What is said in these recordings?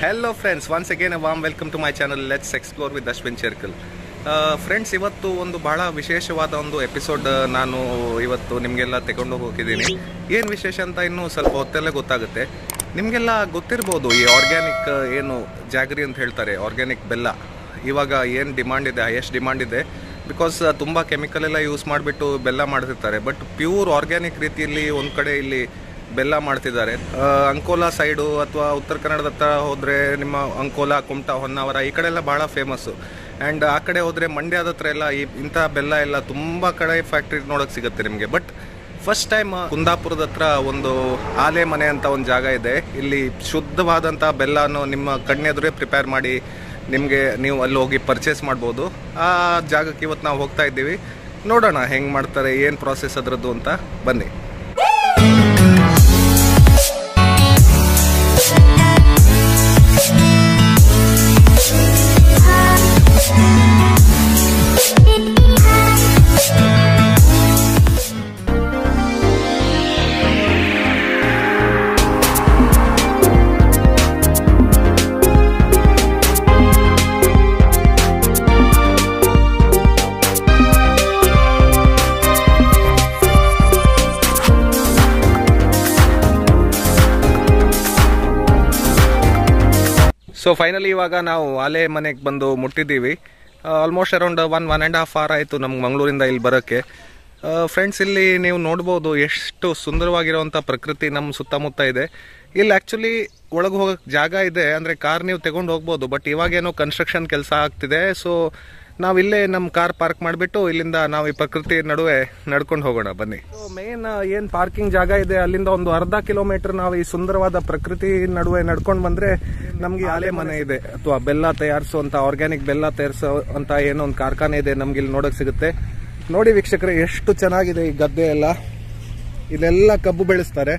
Hello friends, once again a warm welcome to my channel Let's Explore with Ashwin Cherkal. Friends, ಇವತ್ತು ಒಂದು ಬಹಳ ವಿಶೇಷವಾದ ಒಂದು episode ನಾನು ಇವತ್ತು ನಿಮಗೆಲ್ಲ ತಗೊಂಡು ಹೋಗಿದ್ದೀನಿ. ಏನು ವಿಶೇಷ ಅಂತ ಇನ್ನೂ ಸ್ವಲ್ಪ ಹೊತ್ತಲ್ಲೇ ಗೊತ್ತಾಗುತ್ತೆ. ನಿಮಗೆಲ್ಲ ಗೊತ್ತಿರ್ಬೋದು, ಈ ಆರ್ಗ್ಯಾನಿಕ್ ಏನು ಜಾಗರಿ ಅಂತ ಹೇಳ್ತಾರೆ, ಆರ್ಗ್ಯಾನಿಕ್ ಬೆಲ್ಲ ಇವಾಗ ಏನು ಡಿಮಾಂಡ್ ಇದೆ, ಹೈಯೆಸ್ಟ್ ಡಿಮಾಂಡ್ ಇದೆ. ಬಿಕಾಸ್ ತುಂಬ ಕೆಮಿಕಲ್ ಎಲ್ಲ ಯೂಸ್ ಮಾಡಿಬಿಟ್ಟು ಬೆಲ್ಲ ಮಾಡ್ತಿರ್ತಾರೆ. ಬಟ್ ಪ್ಯೂರ್ ಆರ್ಗ್ಯಾನಿಕ್ ರೀತಿಯಲ್ಲಿ ಒಂದು ಕಡೆ ಇಲ್ಲಿ ಬೆಲ್ಲ ಮಾಡ್ತಿದ್ದಾರೆ. ಅಂಕೋಲಾ ಸೈಡು ಅಥವಾ ಉತ್ತರ ಕನ್ನಡದ ಹತ್ರ ಹೋದರೆ ನಿಮ್ಮ ಅಂಕೋಲಾ, ಕುಮಟಾ, ಹೊನ್ನಾವರ ಈ ಕಡೆ ಎಲ್ಲ ಭಾಳ ಫೇಮಸ್ಸು. ಆ್ಯಂಡ್ ಆ ಕಡೆ ಹೋದರೆ ಮಂಡ್ಯದ ಹತ್ರ ಎಲ್ಲ ಇಂಥ ಬೆಲ್ಲ ಎಲ್ಲ ತುಂಬ ಕಡೆ ಫ್ಯಾಕ್ಟ್ರಿ ನೋಡೋಕ್ಕೆ ಸಿಗುತ್ತೆ ನಿಮಗೆ. ಬಟ್ ಫಸ್ಟ್ ಟೈಮ್ ಕುಂದಾಪುರದ ಹತ್ರ ಒಂದು ಆಲೆ ಮನೆ ಅಂತ ಒಂದು ಜಾಗ ಇದೆ. ಇಲ್ಲಿ ಶುದ್ಧವಾದಂಥ ಬೆಲ್ಲನೂ ನಿಮ್ಮ ಕಣ್ಣೆದುರೇ ಪ್ರಿಪೇರ್ ಮಾಡಿ ನಿಮಗೆ ನೀವು ಅಲ್ಲಿ ಹೋಗಿ ಪರ್ಚೇಸ್ ಮಾಡ್ಬೋದು. ಆ ಜಾಗಕ್ಕೆ ಇವತ್ತು ನಾವು ಹೋಗ್ತಾ ಇದ್ದೀವಿ. ನೋಡೋಣ ಹೆಂಗೆ ಮಾಡ್ತಾರೆ, ಏನು ಪ್ರಾಸೆಸ್ ಅದರದ್ದು ಅಂತ. ಬನ್ನಿ. ಸೊ ಫೈನಲಿ ಇವಾಗ ನಾವು ಆಲೆ ಮನೆಗೆ ಬಂದು ಮುಟ್ಟಿದ್ದೀವಿ. ಆಲ್ಮೋಸ್ಟ್ ಅರೌಂಡ್ 1.5 hour ಆಯಿತು ನಮ್ಗೆ ಮಂಗಳೂರಿಂದ ಇಲ್ಲಿ ಬರೋಕ್ಕೆ. ಫ್ರೆಂಡ್ಸ್, ಇಲ್ಲಿ ನೀವು ನೋಡ್ಬೋದು ಎಷ್ಟು ಸುಂದರವಾಗಿರುವಂಥ ಪ್ರಕೃತಿ ನಮ್ಮ ಸುತ್ತಮುತ್ತ ಇದೆ. ಇಲ್ಲಿ ಆ್ಯಕ್ಚುಲಿ ಒಳಗೆ ಹೋಗೋಕ್ಕೆ ಜಾಗ ಇದೆ, ಅಂದರೆ ಕಾರ್ ನೀವು ತಗೊಂಡು ಹೋಗ್ಬೋದು. ಬಟ್ ಇವಾಗೇನೋ ಕನ್ಸ್ಟ್ರಕ್ಷನ್ ಕೆಲಸ ಆಗ್ತಿದೆ. ಸೊ ನಾವಿಲ್ಲೇ ನಮ್ಮ ಕಾರ್ ಪಾರ್ಕ್ ಮಾಡಿಬಿಟ್ಟು ಇಲ್ಲಿಂದ ನಾವು ಈ ಪ್ರಕೃತಿ ನಡುವೆ ನಡ್ಕೊಂಡು ಹೋಗೋಣ. ಬನ್ನಿ. ಮೇನ್ ಏನು ಪಾರ್ಕಿಂಗ್ ಜಾಗ ಇದೆ ಅಲ್ಲಿಂದ ಒಂದು ಅರ್ಧ ಕಿಲೋಮೀಟರ್ ನಾವು ಈ ಸುಂದರವಾದ ಪ್ರಕೃತಿ ನಡುವೆ ನಡ್ಕೊಂಡು ಬಂದರೆ ನಮಗೆ ಆಲೆ ಮನೆ ಇದೆ, ಅಥವಾ ಬೆಲ್ಲ ತಯಾರಿಸುವಂಥ ಆರ್ಗ್ಯಾನಿಕ್ ಬೆಲ್ಲ ತಯಾರಿಸೋ ಅಂತ ಏನೋ ಒಂದು ಕಾರ್ಖಾನೆ ಇದೆ, ನಮ್ಗೆ ಇಲ್ಲಿ ನೋಡೋಕೆ ಸಿಗುತ್ತೆ. ನೋಡಿ ವೀಕ್ಷಕರೇ, ಎಷ್ಟು ಚೆನ್ನಾಗಿದೆ ಈ ಗದ್ದೆ ಎಲ್ಲ. ಇಲ್ಲೆಲ್ಲ ಕಬ್ಬು ಬೆಳೆಸ್ತಾರೆ.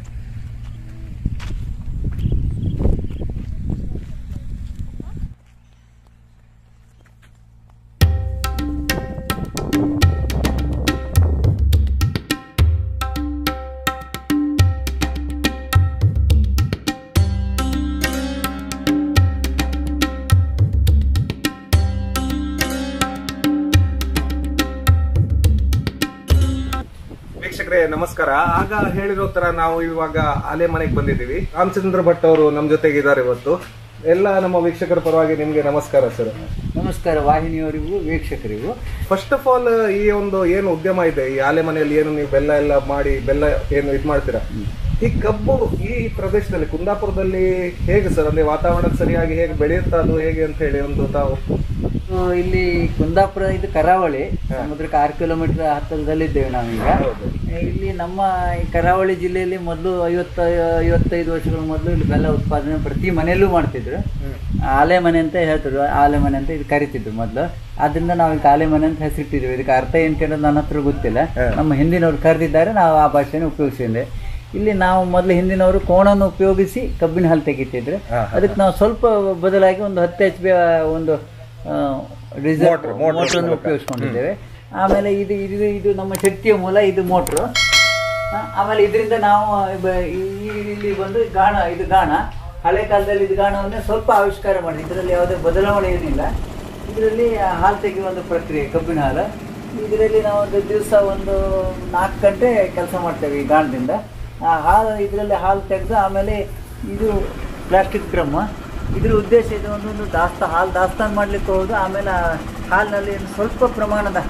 ನಮಸ್ಕಾರ. ಆಗ ಹೇಳಿರೋ ತರ ನಾವು ಇವಾಗ ಆಲೆ ಮನೆಗೆ ಬಂದಿದ್ದೀವಿ. ರಾಮಚಂದ್ರ ಭಟ್ ಅವರು ನಮ್ಮ ಜೊತೆಗೆ ಇದ್ದಾರೆ ಇವತ್ತು. ಎಲ್ಲ ನಮ್ಮ ವೀಕ್ಷಕರ ಪರವಾಗಿ ನಿಮ್ಗೆ ನಮಸ್ಕಾರ ಸರ್. ನಮಸ್ಕಾರ ವಾಹಿನಿಯವರಿಗೂ ವೀಕ್ಷಕರಿಗೂ. ಫಸ್ಟ್ ಆಫ್ ಆಲ್, ಈ ಒಂದು ಏನು ಉದ್ಯಮ ಇದೆ, ಈ ಆಲೆ ಮನೆಯಲ್ಲಿ ಏನು ನೀವು ಬೆಲ್ಲ ಎಲ್ಲ ಮಾಡಿ ಬೆಲ್ಲ ಏನು ಇದು ಮಾಡ್ತೀರಾ, ಈ ಕಬ್ಬು ಈ ಪ್ರದೇಶದಲ್ಲಿ ಕುಂದಾಪುರದಲ್ಲಿ ಹೇಗೆ ಸರ್, ಅಂದ್ರೆ ವಾತಾವರಣ ಸರಿಯಾಗಿ ಹೇಗೆ ಬೆಳೆಯುತ್ತಾ, ಅದು ಹೇಗೆ ಅಂತ ಹೇಳಿ ಒಂದು ತಾವು. ಇಲ್ಲಿ ಕುಂದಾಪುರ ಇದು ಕರಾವಳಿ, ಸಮುದ್ರಕ್ಕೆ 6 ಕಿಲೋಮೀಟರ್ ಹತ್ತಿರದಲ್ಲಿದ್ದೇವೆ ನಾವೀಗ. ಇಲ್ಲಿ ನಮ್ಮ ಈ ಕರಾವಳಿ ಜಿಲ್ಲೆಯಲ್ಲಿ ಮೊದಲು 50-55 ವರ್ಷಗಳ ಮೊದಲು ಇಲ್ಲಿ ಬೆಲ್ಲ ಉತ್ಪಾದನೆ ಪ್ರತಿ ಮನೆಯಲ್ಲೂ ಮಾಡ್ತಿದ್ರು. ಆಲೆ ಮನೆ ಅಂತ ಹೇಳ್ತಿದ್ರು, ಆಲೆ ಮನೆ ಅಂತ ಇದು ಕರಿತಿದ್ರು ಮೊದಲು. ಆದ್ರಿಂದ ನಾವು ಈಗ ಆಲೆ ಮನೆ ಅಂತ ಹೆಸರಿಟ್ಟಿದ್ವಿ. ಇದಕ್ಕೆ ಅರ್ಥ ಏನು ಕೇಳೋದು ನನ್ನ ಹತ್ರ ಗೊತ್ತಿಲ್ಲ. ನಮ್ಮ ಹಿಂದಿನವ್ರು ಕರೆದಿದ್ದಾರೆ, ನಾವು ಆ ಭಾಷೆನ ಉಪಯೋಗಿಸಿದ್ದೆ. ಇಲ್ಲಿ ನಾವು ಮೊದಲು ಹಿಂದಿನವರು ಕೋಣನ್ನು ಉಪಯೋಗಿಸಿ ಕಬ್ಬಿನ ಹಾಲು ತೆಗಿತಿದ್ರು. ಅದಕ್ಕೆ ನಾವು ಸ್ವಲ್ಪ ಬದಲಾಗಿ ಒಂದು 10 HP ಒಂದು ಮೋಟ್ರನ್ನು ಉಪಯೋಗಿಸ್ಕೊಂಡಿದ್ದೇವೆ. ಆಮೇಲೆ ಇದು ನಮ್ಮ ಶಕ್ತಿಯ ಮೂಲ, ಇದು ಮೋಟ್ರು. ಆಮೇಲೆ ಇದರಿಂದ ನಾವು ಇಲ್ಲಿ ಬಂದು ಇದು ಗಾಣ, ಹಳೆ ಕಾಲದಲ್ಲಿ ಇದು ಗಾಣವನ್ನೇ ಸ್ವಲ್ಪ ಆವಿಷ್ಕಾರ ಮಾಡಿದೆ. ಇದರಲ್ಲಿ ಯಾವುದೇ ಬದಲಾವಣೆ ಏನಿಲ್ಲ. ಇದರಲ್ಲಿ ಹಾಲು ತೆಗೆಯುವ ಒಂದು ಪ್ರಕ್ರಿಯೆ, ಕಬ್ಬಿನ ಹಾಲು. ಇದರಲ್ಲಿ ನಾವು ಒಂದು ದಿವಸ ಒಂದು 4 ಗಂಟೆ ಕೆಲಸ ಮಾಡ್ತೇವೆ ಈ ಗಾಣದಿಂದ. ಇದರಲ್ಲಿ ಹಾಲು ತೆಗೆದು ಆಮೇಲೆ ಇದು ಪ್ಲಾಸ್ಟಿಕ್ ಡ್ರಮ್. ಇದ್ರ ಉದ್ದೇಶ ಇದು ಒಂದು ಹಾಲು ದಾಸ್ತಾನು ಮಾಡಲಿಕ್ಕೆ ಹೋಗೋದು. ಆಮೇಲೆ ಹಾಲಿನಲ್ಲಿ ಸ್ವಲ್ಪ ಪ್ರಮಾಣದ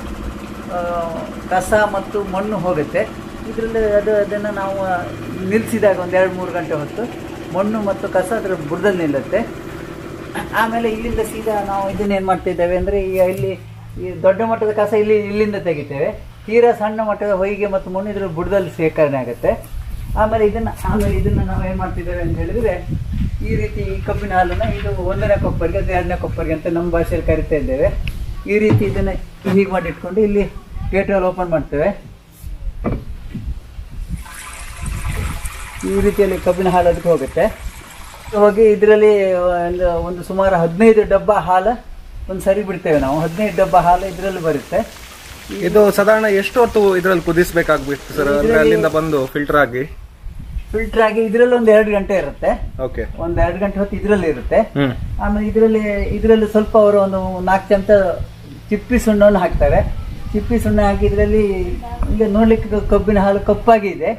ಕಸ ಮತ್ತು ಮಣ್ಣು ಹೋಗುತ್ತೆ. ಇದರಲ್ಲಿ ಅದನ್ನು ನಾವು ನಿಲ್ಲಿಸಿದಾಗ ಒಂದು 2-3 ಗಂಟೆ ಹೊತ್ತು ಮಣ್ಣು ಮತ್ತು ಕಸ ಅದರ ಬುಡದಲ್ಲಿ ನಿಲ್ಲುತ್ತೆ. ಆಮೇಲೆ ಇಲ್ಲಿಂದ ಸೀದಾ ನಾವು ಇದನ್ನೇನು ಮಾಡ್ತಿದ್ದೇವೆ ಅಂದರೆ, ಈಗ ಇಲ್ಲಿ ಈ ದೊಡ್ಡ ಮಟ್ಟದ ಕಸ ಇಲ್ಲಿಂದ ತೆಗಿತೇವೆ. ತೀರಾ ಸಣ್ಣ ಮಟ್ಟದ ಹೊಯ್ಗೆ ಮತ್ತು ಮಣ್ಣು ಇದರ ಬುಡದಲ್ಲಿ ಶೇಖರಣೆ ಆಗುತ್ತೆ. ಆಮೇಲೆ ಇದನ್ನು ನಾವು ಏನು ಮಾಡ್ತಿದ್ದೇವೆ ಅಂತ ಹೇಳಿದರೆ, ಈ ರೀತಿ ಈ ಕಬ್ಬಿನ ಹಾಲನ್ನು ಇದು 1ನೇ ಕೊಪ್ಪರಿಗೆ ಅಥವಾ 2ನೇ ಕೊಪ್ಪರಿಗೆ ಅಂತ ನಮ್ಮ ಭಾಷೆಯಲ್ಲಿ ಕರಿತಾ ಇದ್ದೇವೆ. ಈ ರೀತಿ ಇದನ್ನು ಹೀಗೆ ಮಾಡಿ ಇಟ್ಕೊಂಡು ಇಲ್ಲಿ ಗೇಟ್ ವಾಲ್ ಓಪನ್ ಮಾಡ್ತೇವೆ. ಈ ರೀತಿಯಲ್ಲಿ ಕಬ್ಬಿನ ಹಾಲು ಅದಕ್ಕೆ ಹೋಗುತ್ತೆ. ಹೋಗಿ ಇದರಲ್ಲಿ ಒಂದು ಸುಮಾರು 15 ಡಬ್ಬ ಹಾಲು ಒಂದು ಸರಿ ಬಿಡ್ತೇವೆ ನಾವು. 15 ಡಬ್ಬ ಹಾಲು ಇದರಲ್ಲಿ ಬರುತ್ತೆ. ಇದು ಸಾಧಾರಣ ಎಷ್ಟು ಹೊತ್ತು ಇದರಲ್ಲಿ ಕುದಿಸಬೇಕಾಗ್ಬಿಟ್ಟು ಸರ್, ಅಂದ್ರೆ ಅಲ್ಲಿಂದ ಬಂದು ಫಿಲ್ಟರ್ ಆಗಿ? ಫಿಲ್ಟರ್ ಆಗಿ ಇದ್ರಲ್ಲಿ ಒಂದು 2 ಗಂಟೆ ಇರುತ್ತೆ. ಓಕೆ. ಒಂದು 2 ಗಂಟೆ ಹೊತ್ತು ಇದ್ರಲ್ಲಿ ಇರುತ್ತೆ. ಆಮೇಲೆ ಇದರಲ್ಲಿ ಸ್ವಲ್ಪ ಅವರು ಒಂದು 4 ಚಮಚ ಚಿಪ್ಪಿ ಸುಣ್ಣವನ್ನು ಹಾಕ್ತಾರೆ. ಚಿಪ್ಪಿ ಸುಣ್ಣ ಹಾಕಿ ಇದರಲ್ಲಿ ಈಗ ನೋಡ್ಲಿಕ್ಕೆ ಕಬ್ಬಿನ ಹಾಲು ಕಪ್ಪಾಗಿದೆ.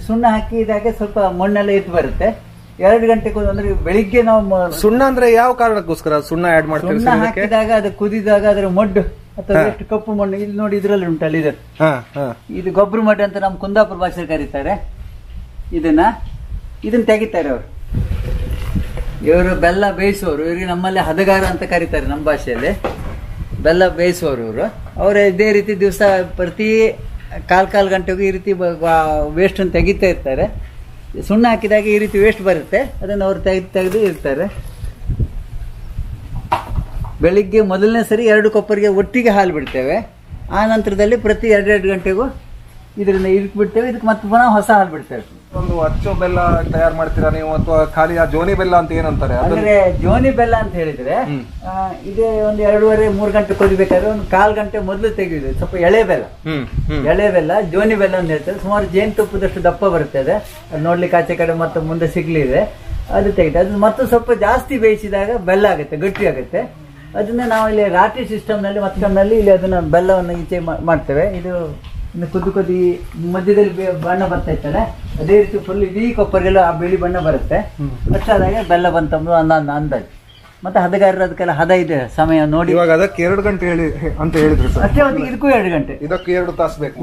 ಸುಣ್ಣ ಹಾಕಿ ಇದಾಗೆ ಸ್ವಲ್ಪ ಮಣ್ಣೆಲ್ಲ ಎದ್ದು ಬರುತ್ತೆ. 2 ಗಂಟೆಗೆ ಅಂದ್ರೆ ಬೆಳಿಗ್ಗೆ ನಾವು ಸುಣ್ಣ ಅಂದ್ರೆ ಯಾವ ಕಾರಣಕ್ಕೋಸ್ಕರ ಸುಣ್ಣ ಆಡ್ ಮಾಡ್ತೀವಿ? ಸುಣ್ಣ ಹಾಕಿದಾಗ ಅದು ಕುದಿದಾಗ ಅದರ ಮಡ್ಡು ಅಥವಾ ಎಷ್ಟು ಕಪ್ಪು ಮಣ್ಣು ಇಲ್ಲಿ ನೋಡಿ ಇದ್ರಲ್ಲಿ ಉಂಟಲ್ಲ ಇದು ಗೊಬ್ಬರ ಮಡ್ಡು ಅಂತ ನಮ್ಮ ಕುಂದಾಪುರ ಭಾಷೆ ಕರೀತಾರೆ. ಇದನ್ನ ತೆಗಿತಾರೆ ಅವರು. ಇವರು ಬೆಲ್ಲ ಬೇಯಿಸುವವರು. ಇವರಿಗೆ ನಮ್ಮಲ್ಲಿ ಹದಗಾರ ಅಂತ ಕರೀತಾರೆ ನಮ್ಮ ಭಾಷೆಯಲ್ಲಿ. ಬೆಲ್ಲ ಬೇಯಿಸುವವರು ಇವರು. ಅವರು ಇದೇ ರೀತಿ ದಿವಸ ಪ್ರತಿ ಕಾಲ್ ಗಂಟೆಗೂ ಈ ರೀತಿ ವೇಸ್ಟ್ ಅನ್ನು ತೆಗಿತಾ ಇರ್ತಾರೆ. ಸುಣ್ಣ ಹಾಕಿದಾಗ ಈ ರೀತಿ ವೇಸ್ಟ್ ಬರುತ್ತೆ, ಅದನ್ನು ಅವರು ತೆಗೆದು ಇರ್ತಾರೆ. ಬೆಳಿಗ್ಗೆ ಮೊದಲನೇ ಸರಿ 2 ಕೊಪ್ಪರಿಗೆ ಒಟ್ಟಿಗೆ ಹಾಲು ಬಿಡ್ತೇವೆ. ಆ ನಂತರದಲ್ಲಿ ಪ್ರತಿ 2 ಗಂಟೆಗೂ ಇದರಿಂದ ಇದಕ್ಕೆ ಬಿಡ್ತೇವೆ. ಇದಕ್ಕೆ ಮತ್ತೆ ಪುನಃ ಹೊಸ ಹಾಲು ಬಿಡ್ತೇವೆ. ಒಂದು ಅಚ್ಚು ಬೆಲ್ಲ ತಯಾರು ಮಾಡ್ತೀರಾ ನೀವು ಅಥವಾ ಖಾಲಿ ಆ ಜೋನಿ ಬೆಲ್ಲ ಅಂತ ಏನಂತಾರೆ? ಅಂದ್ರೆ ಜೋನಿ ಬೆಲ್ಲ ಅಂತ ಹೇಳಿದ್ರೆ ಇದೇ ಒಂದು 2.5-3 ಗಂಟೆ ಕುದಿಬೇಕಾದ್ರೆ ಒಂದು 1/4 ಗಂಟೆ ಮೊದಲು ತೆಗೆಯುದು. ಸ್ವಲ್ಪ ಎಳೆ ಬೆಲ್ಲ ಜೋನಿ ಬೆಲ್ಲ ಅಂತ ಹೇಳ್ತಾರೆ. ಸುಮಾರು ಜೇನುತುಪ್ಪದಷ್ಟು ದಪ್ಪ ಬರ್ತದೆ. ಅದು ನೋಡ್ಲಿಕ್ಕೆ ಆಚೆ ಕಡೆ ಮತ್ತೆ ಮುಂದೆ ಸಿಗ್ಲಿದೆ. ಅದು ತೆಗೆದು ಅದು ಮತ್ತೆ ಸ್ವಲ್ಪ ಜಾಸ್ತಿ ಬೇಯಿಸಿದಾಗ ಬೆಲ್ಲ ಆಗುತ್ತೆ, ಗಟ್ಟಿ ಆಗುತ್ತೆ. ಅದನ್ನ ನಾವು ಇಲ್ಲಿ ರಾಟಿ ಸಿಸ್ಟಮ್ನಲ್ಲಿ ಮತ್ತೊಂದಲ್ಲಿ ಇಲ್ಲಿ ಅದನ್ನ ಬೆಲ್ಲವನ್ನು ಈಚೆ ಮಾಡ್ತೇವೆ. ಇದು ಇನ್ನು ಕುದಿ ಮಧ್ಯದಲ್ಲಿ ಬಣ್ಣ ಬರ್ತಾ ಇರ್ತದೆ. ಅದೇ ರೀತಿ ಫುಲ್ ಇಡೀ ಕೊಪ್ಪರಿಗೆಲ್ಲ ಆ ಬಿಳಿ ಬಣ್ಣ ಬರುತ್ತೆ. ಅಷ್ಟಾದಾಗ ಬೆಲ್ಲ ಬಂತಂದು ಅಂದಾಜು. ಮತ್ತೆ ಹದಗಾರರು ಅದಕ್ಕೆಲ್ಲ ಹದ ಇದೆ ಸಮಯ ನೋಡಿ. ಇವಾಗ ಅದಕ್ಕೆ 2 ಗಂಟೆ ಹೇಳಿ ಅಂತ ಹೇಳಿದ್ರು ಸರ್. ಅಷ್ಟೇ ಹೊತ್ತಿಗೆ ಇದಕ್ಕೂ 2 ಗಂಟೆ, ಇದಕ್ಕೆ 2 ತಾಸು ಬೇಕು.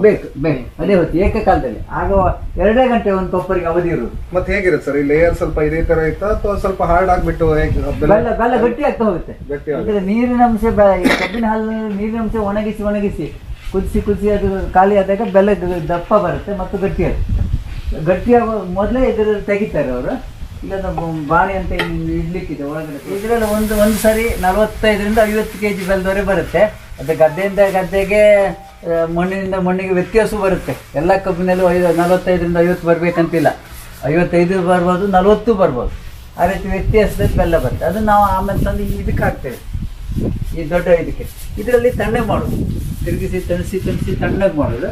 ಅದೇ ಹೊತ್ತು ಏಕಕಾಲದಲ್ಲಿ. ಆಗ 2 ಗಂಟೆ ಒಂದು ಕೊಪ್ಪರಿಗೆ ಅವಧಿ ಇರುವುದು. ಮತ್ತೆ ಹೇಗಿರುತ್ತೆ ಸರ್ ಈ ಲೇಯರ್? ಸ್ವಲ್ಪ ಇದೇ ತರ ಇತ್ತಾ ಅಥವಾ ಸ್ವಲ್ಪ ಹಾರ್ಡ್ ಆಗ್ಬಿಟ್ಟು ಬೆಲ್ಲ ಗಟ್ಟಿ ಆಗ್ತಾ ಹೋಗುತ್ತೆ. ನೀರಿನ ಅಂಶ ಕಬ್ಬಿನ ಹಾಲು ನೀರಿನ ಅಂಶ ಒಣಗಿಸಿ ಕುದಿಸಿ ಅದು ಖಾಲಿ ಆದಾಗ ಬೆಲ್ಲ ದಪ್ಪ ಬರುತ್ತೆ ಮತ್ತು ಗಟ್ಟಿಯಾಗುವ ಮೊದಲೇ ಇದರಲ್ಲಿ ತೆಗಿತಾರೆ ಅವರು. ಇಲ್ಲೊಂದು ಬಾಣಿ ಅಂತ ಇಡ್ಲಿಕ್ಕಿದೆ ಒಳಗಡೆ. ಇದರಲ್ಲಿ ಒಂದು ಸರಿ 45ರಿಂದ 50 kg ಬೆಲ್ಲದವರೆ ಬರುತ್ತೆ. ಅದು ಗದ್ದೆಯಿಂದ ಗದ್ದೆಗೆ ಮಣ್ಣಿನಿಂದ ಮಣ್ಣಿಗೆ ವ್ಯತ್ಯಾಸ ಬರುತ್ತೆ. ಎಲ್ಲ ಕಬ್ಬಿನಲ್ಲೂ 45ರಿಂದ 50 ಬರ್ಬೇಕಂತಿಲ್ಲ. 55 ಬರ್ಬೋದು, 40 ಬರ್ಬೋದು. ಆ ರೀತಿ ವ್ಯತ್ಯಾಸದಲ್ಲಿ ಬೆಲ್ಲ ಬರುತ್ತೆ. ಅದು ನಾವು ಆಮೇಲೆ ತಂದು ಇದಕ್ಕೆ ಹಾಕ್ತೇವೆ, ಈ ದೊಡ್ಡ ಇದಕ್ಕೆ. ಇದರಲ್ಲಿ ತಣ್ಣಗೆ ಮಾಡೋದು, ತಿರುಗಿಸಿ ತಣಿಸಿ ತಣ್ಣಗೆ ಮಾಡೋದು.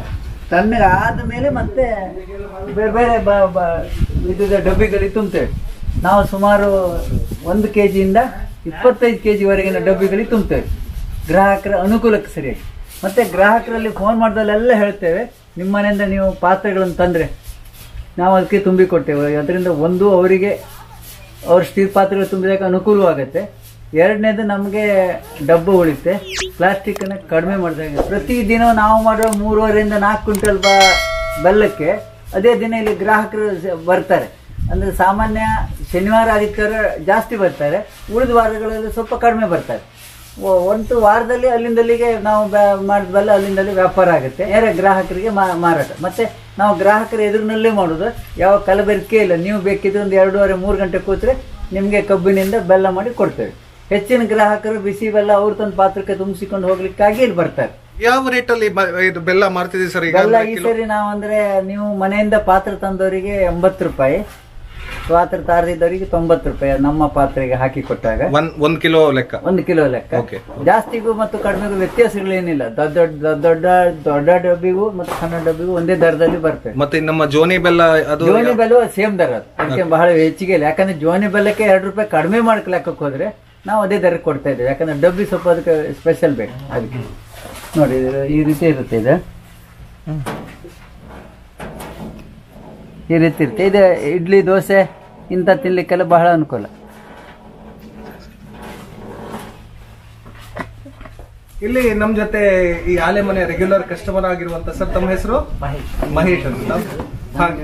ತಣ್ಣಗೆ ಆದ ಮೇಲೆ ಮತ್ತೆ ಬೇರೆ ಬೇರೆ ಇದು ಡಬ್ಬಿಗಳಿಗೆ ತುಂಬ್ತೇವೆ. ನಾವು ಸುಮಾರು 1 kg-ಯಿಂದ 25 kg-ವರೆಗಿನ ಡಬ್ಬಿಗಳಿಗೆ ತುಂಬ್ತೇವೆ, ಗ್ರಾಹಕರ ಅನುಕೂಲಕ್ಕೆ ಸರಿಯಾಗಿ. ಮತ್ತು ಗ್ರಾಹಕರಲ್ಲಿ ಫೋನ್ ಮಾಡಿದಲ್ಲೆಲ್ಲ ಹೇಳ್ತೇವೆ, ನಿಮ್ಮ ಮನೆಯಿಂದ ನೀವು ಪಾತ್ರೆಗಳನ್ನು ತಂದರೆ ನಾವು ಅದಕ್ಕೆ ತುಂಬಿಕೊಡ್ತೇವೆ. ಅದರಿಂದ ಒಂದು ಅವರಿಗೆ ಅವ್ರ ಸ್ಟೀಲ್ ಪಾತ್ರೆಗಳು ತುಂಬಿದಾಗ ಅನುಕೂಲವಾಗುತ್ತೆ. 2ನೇದು ನಮಗೆ ಡಬ್ಬ ಉಳಿತೆ, ಪ್ಲಾಸ್ಟಿಕ್ಕನ್ನು ಕಡಿಮೆ ಮಾಡಿದಾಗ. ಪ್ರತಿದಿನ ನಾವು ಮಾಡುವ 3.5ರಿಂದ 4 ಕ್ವಿಂಟಲ್ ಬೆಲ್ಲಕ್ಕೆ ಅದೇ ದಿನ ಇಲ್ಲಿ ಗ್ರಾಹಕರು ಬರ್ತಾರೆ. ಅಂದರೆ ಸಾಮಾನ್ಯ ಶನಿವಾರ ಆದಿತ್ಯವಾರ ಜಾಸ್ತಿ ಬರ್ತಾರೆ, ಉಳಿದ ವಾರಗಳಲ್ಲಿ ಸ್ವಲ್ಪ ಕಡಿಮೆ ಬರ್ತಾರೆ. ಒಂದು ವಾರದಲ್ಲಿ ಅಲ್ಲಿಂದಲ್ಲಿಗೆ ನಾವು ಮಾಡಿದ ಬೆಲ್ಲ ಅಲ್ಲಿಂದಲ್ಲಿ ವ್ಯಾಪಾರ ಆಗುತ್ತೆ, ಬೇರೆ ಗ್ರಾಹಕರಿಗೆ ಮಾರಾಟ. ಮತ್ತು ನಾವು ಗ್ರಾಹಕರ ಎದುರಿನಲ್ಲೇ ಮಾಡೋದು, ಯಾವ ಕಲಬೆರಕೆ ಇಲ್ಲ. ನೀವು ಬೇಕಿದ್ರೆ ಒಂದು 2.5-3 ಗಂಟೆ ಕೂತ್ರೆ ನಿಮಗೆ ಕಬ್ಬಿನಿಂದ ಬೆಲ್ಲ ಮಾಡಿ ಕೊಡ್ತೇವೆ. ಹೆಚ್ಚಿನ ಗ್ರಾಹಕರು ಬಿಸಿ ಬೆಲ್ಲ ಅವ್ರ ತಂದು ಪಾತ್ರಕ್ಕೆ ತುಂಬಿಸಿಕೊಂಡು ಹೋಗ್ಲಿಕ್ಕಾಗಿ ಇಲ್ಲಿ ಬರ್ತಾರೆ. ಯಾವ ರೇಟಲ್ಲಿ ಇದು ಬೆಲ್ಲ ಮಾರ್ತಿದ್ದೀವಿ ಸರ್? ಬೆಲ್ಲ ಈ ಸರಿ ನಾವು ಅಂದ್ರೆ ನೀವು ಮನೆಯಿಂದ ಪಾತ್ರ ತಂದವರಿಗೆ 80 ರೂಪಾಯಿ, ಪಾತ್ರ ತಾರದಿದ್ದವರಿಗೆ 90 ರೂಪಾಯಿ ನಮ್ಮ ಪಾತ್ರೆಗೆ ಹಾಕಿ ಕೊಟ್ಟಾಗ 1 ಕಿಲೋ ಲೆಕ್ಕ. 1 ಕಿಲೋ ಲೆಕ್ಕ. ಜಾಸ್ತಿಗೂ ಮತ್ತು ಕಡಿಮೆಗೂ ವ್ಯತ್ಯಾಸಗಳೇನಿಲ್ಲ. ದೊಡ್ಡ ಡಬ್ಬಿಗೂ ಮತ್ತು ಸಣ್ಣ ಡಬ್ಬಿಗೂ ಒಂದೇ ದರದಲ್ಲಿ ಬರ್ತದೆ. ಮತ್ತೆ ನಮ್ಮ ಜೋನಿ ಬೆಲ್ಲ, ಅದು ಜೋನಿ ಬೆಲ್ಲ ಸೇಮ್ ದರ. ಅದಕ್ಕೆ ಬಹಳ ಹೆಚ್ಚಿಗೆ ಇಲ್ಲ. ಯಾಕಂದ್ರೆ ಜೋನಿ ಬೆಲ್ಲಕ್ಕೆ 2 ರೂಪಾಯಿ ಕಡಿಮೆ ಮಾಡಕ್ ಲೆಕ್ಕಕ್ಕೆ ಹೋದ್ರೆ ನಾವು ಅದೇ ದರಕ್ಕೆ ಕೊಡ್ತಾ ಇದ್ದೇವೆ. ಯಾಕಂದ್ರೆ ಡಬ್ಬಿ ಸ್ವಲ್ಪ ಅದಕ್ಕೆ ಸ್ಪೆಷಲ್ ಬೇಕು. ಅದಕ್ಕೆ ನೋಡಿ ಈ ರೀತಿ ಇರುತ್ತೆ. ಇದು ಈ ರೀತಿ ಇರುತ್ತೆ. ಇದು ಇಡ್ಲಿ ದೋಸೆ ಇಂಥ ತಿನ್ಲಿಕ್ಕೆಲ್ಲ ಬಹಳ ಅನುಕೂಲ. ಇಲ್ಲಿ ನಮ್ ಜೊತೆ ಈ ಆಲೆ ಮನೆ ರೆಗ್ಯುಲರ್ ಕಸ್ಟಮರ್ ಆಗಿರುವಂತ ಸರ್, ತಮ್ಮ ಹೆಸರು? ಮಹೇಶ್ ಅಂತ.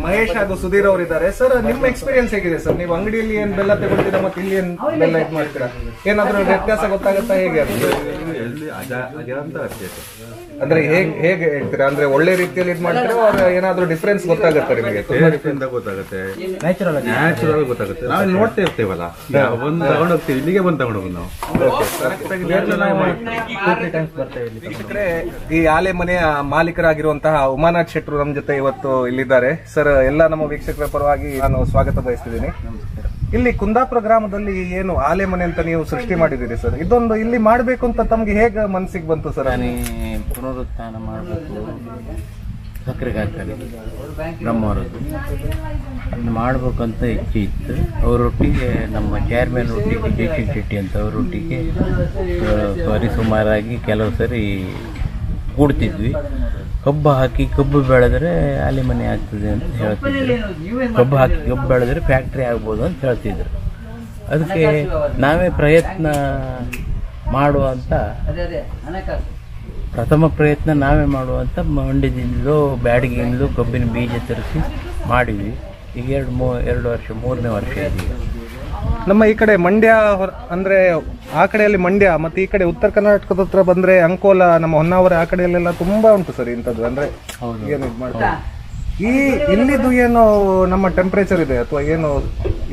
ಮಹೇಶ್ ಹಾಗೂ ಸುಧೀರ್ ಅವರು ಇದ್ದಾರೆ. ಸರ್, ನಿಮ್ಮ ಎಕ್ಸ್ಪೀರಿಯನ್ಸ್ ಹೇಗಿದೆ ಸರ್? ನೀವು ಅಂಗಡಿಯಲ್ಲಿ ಏನ್ ಬೆಲ್ಲ ತಗೊಳ್ತೀರಾ ಮತ್ತೆ ಇಲ್ಲಿ ಏನ್ ಬೆಲ್ಲ ಇದು ಮಾಡ್ತೀರಾ? ಏನಾದ್ರೂ ವ್ಯತ್ಯಾಸ ಗೊತ್ತಾಗುತ್ತಾ? ಹೇಗೆ ಅಂದ್ರೆ ಹೇಗೆ ಹೇಳ್ತೀರಾ? ಅಂದ್ರೆ ಒಳ್ಳೆ ರೀತಿಯಲ್ಲಿ ಇದು ಮಾಡ್ತೀರಾ ಅವ್ರ ಏನಾದ್ರೂ ಡಿಫ್ರೆನ್ಸ್ ಗೊತ್ತಾಗುತ್ತೆ ನಿಮಗೆ? ಗೊತ್ತಾಗುತ್ತೆ, ನ್ಯಾಚುರಲ್ ಗೊತ್ತಾಗುತ್ತೆ. ನಾವು ನೋಡ್ತಾ ಇರ್ತೇವಲ್ಲ, ಬಂದು ತಗೊಂಡು ಹೋಗ್ತೀವಿ, ಇಲ್ಲಿಗೆ ಬಂದು ತಗೊಂಡು ಹೋಗೋದು ನಾವು. ಈ ಆಲೆ ಮನೆಯ ಮಾಲೀಕರಾಗಿರುವಂತಹ ಉಮಾನಾಥ್ ಶೆಟ್ರು ನಮ್ಮ ಜೊತೆ ಇವತ್ತು ಇಲ್ಲಿದ್ದಾರೆ. ಸರ್, ಎಲ್ಲ ನಮ್ಮ ವೀಕ್ಷಕರ ಪರವಾಗಿ ನಾನು ಸ್ವಾಗತ ಬಯಸ್ತಿದ್ದೀನಿ. ಇಲ್ಲಿ ಕುಂದಾಪುರ ಗ್ರಾಮದಲ್ಲಿ ಏನು ಆಲೆ ಮನೆ ಅಂತ ನೀವು ಸೃಷ್ಟಿ ಮಾಡಿದ್ದೀರಿ ಸರ್, ಇದೊಂದು ಇಲ್ಲಿ ಮಾಡಬೇಕು ಅಂತ ತಮ್ಗೆ ಹೇಗೆ ಮನಸ್ಸಿಗೆ ಬಂತು ಸರ್? ಪುನರುತ್ಥಾನ ಮಾಡಬೇಕು, ಸಕ್ಕರೆ ಕಾರ್ಖಾನೆ ನಮ್ಮವರದ್ದು. ಅದನ್ನ ಮಾಡ್ಬೇಕಂತ ಇಚ್ಛೆ ಇತ್ತು. ಅವರೊಟ್ಟಿಗೆ ನಮ್ಮ ಚೇರ್ಮನ್ ಒಟ್ಟಿಗೆ ಜಯಸಿಂಗ್ ಶೆಟ್ಟಿ ಅಂತ ಅವರೊಟ್ಟಿಗೆ ಸುಮಾರಾಗಿ ಕೆಲವು ಸರಿ ಕೂಡ್ತಿದ್ವಿ. ಕಬ್ಬು ಹಾಕಿ ಕಬ್ಬು ಬೆಳೆದ್ರೆ ಅಲ್ಲಿ ಮನೆ ಆಗ್ತದೆ ಅಂತ ಹೇಳ್ತಿದ್ರು. ಕಬ್ಬು ಹಾಕಿ ಕಬ್ಬು ಬೆಳೆದ್ರೆ ಫ್ಯಾಕ್ಟ್ರಿ ಆಗ್ಬೋದು ಅಂತ ಹೇಳ್ತಿದ್ರು. ಅದಕ್ಕೆ ನಾವೇ ಪ್ರಯತ್ನ ಮಾಡುವಂತ ಪ್ರಥಮ ಪ್ರಯತ್ನ ನಾವೇ ಮಾಡುವಂತ ಮಂಡ್ಯದಿಂದಲೂ ಬ್ಯಾಡಗಿಯಿಂದಲೂ ಕಬ್ಬಿನ ಬೀಜ ತರಿಸಿ ಮಾಡಿದ್ವಿ. ಈಗ 2 ವರ್ಷ 3ನೇ ವರ್ಷ ಇದೀಗ. ನಮ್ಮ ಈ ಕಡೆ ಮಂಡ್ಯ ಅಂದ್ರೆ ಆ ಕಡೆಯಲ್ಲಿ ಮಂಡ್ಯ ಮತ್ತೆ ಈ ಕಡೆ ಉತ್ತರ ಕರ್ನಾಟಕದ ಹತ್ರ ಬಂದ್ರೆ ಅಂಕೋಲ, ನಮ್ಮ ಹೊನ್ನಾವರ ಆ ಕಡೆಯಲ್ಲೆಲ್ಲ ತುಂಬಾ ಉಂಟು ಸರ್ ಇಂಥದ್ದು. ಅಂದ್ರೆ ಏನು ಇದು ಮಾಡ್ತಾರೆ ಈ ಇಲ್ಲಿದು ಏನು ನಮ್ಮ ಟೆಂಪರೇಚರ್ ಇದೆ ಅಥವಾ ಏನು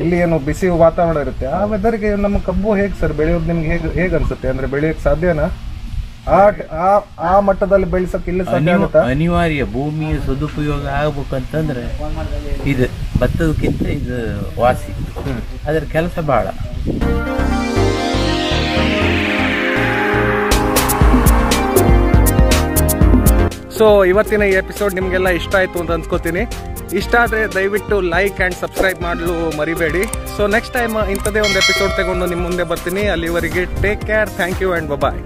ಇಲ್ಲಿ ಏನು ಬಿಸಿ ವಾತಾವರಣ ಇರುತ್ತೆ, ಆ ವೆದರ್ಗೆ ನಮ್ಮ ಕಬ್ಬು ಹೇಗೆ ಸರ್ ಬೆಳೆಯೋದು ನಿಮ್ಗೆ ಹೇಗೆ ಅನ್ಸುತ್ತೆ? ಅಂದ್ರೆ ಬೆಳೆಯಕ್ಕೆ ಸಾಧ್ಯನಾ? ಆ ಮಟ್ಟದಲ್ಲಿ ಬೆಳೆಸಕ್ಕೆ ಇಲ್ಲಿ ಸಾಧ್ಯ ಆಗುತ್ತಾ? ಅನಿವಾರ್ಯ. ಭೂಮಿಯ ಸದುಪಯೋಗ ಆಗ್ಬೇಕಂತಂದ್ರೆ ಇದು ಭತ್ತದಕ್ಕಿಂತ ಇದು ವಾಸಿ. ಅದರ ಕೆಲಸ ಬಹಳ. ಸೊ ಇವತ್ತಿನ ಈ ಎಪಿಸೋಡ್ ನಿಮಗೆಲ್ಲ ಇಷ್ಟ ಆಯಿತು ಅಂತ ಅನ್ಸ್ಕೋತೀನಿ. ಇಷ್ಟ ಆದರೆ ದಯವಿಟ್ಟು ಲೈಕ್ ಆ್ಯಂಡ್ ಸಬ್ಸ್ಕ್ರೈಬ್ ಮಾಡಲು ಮರಿಬೇಡಿ. ಸೊ ನೆಕ್ಸ್ಟ್ ಟೈಮ್ ಇಂಥದೇ ಒಂದು ಎಪಿಸೋಡ್ ತಗೊಂಡು ನಿಮ್ಮ ಮುಂದೆ ಬರ್ತೀನಿ. ಅಲ್ಲಿವರೆಗೆ take care, thank you and bye.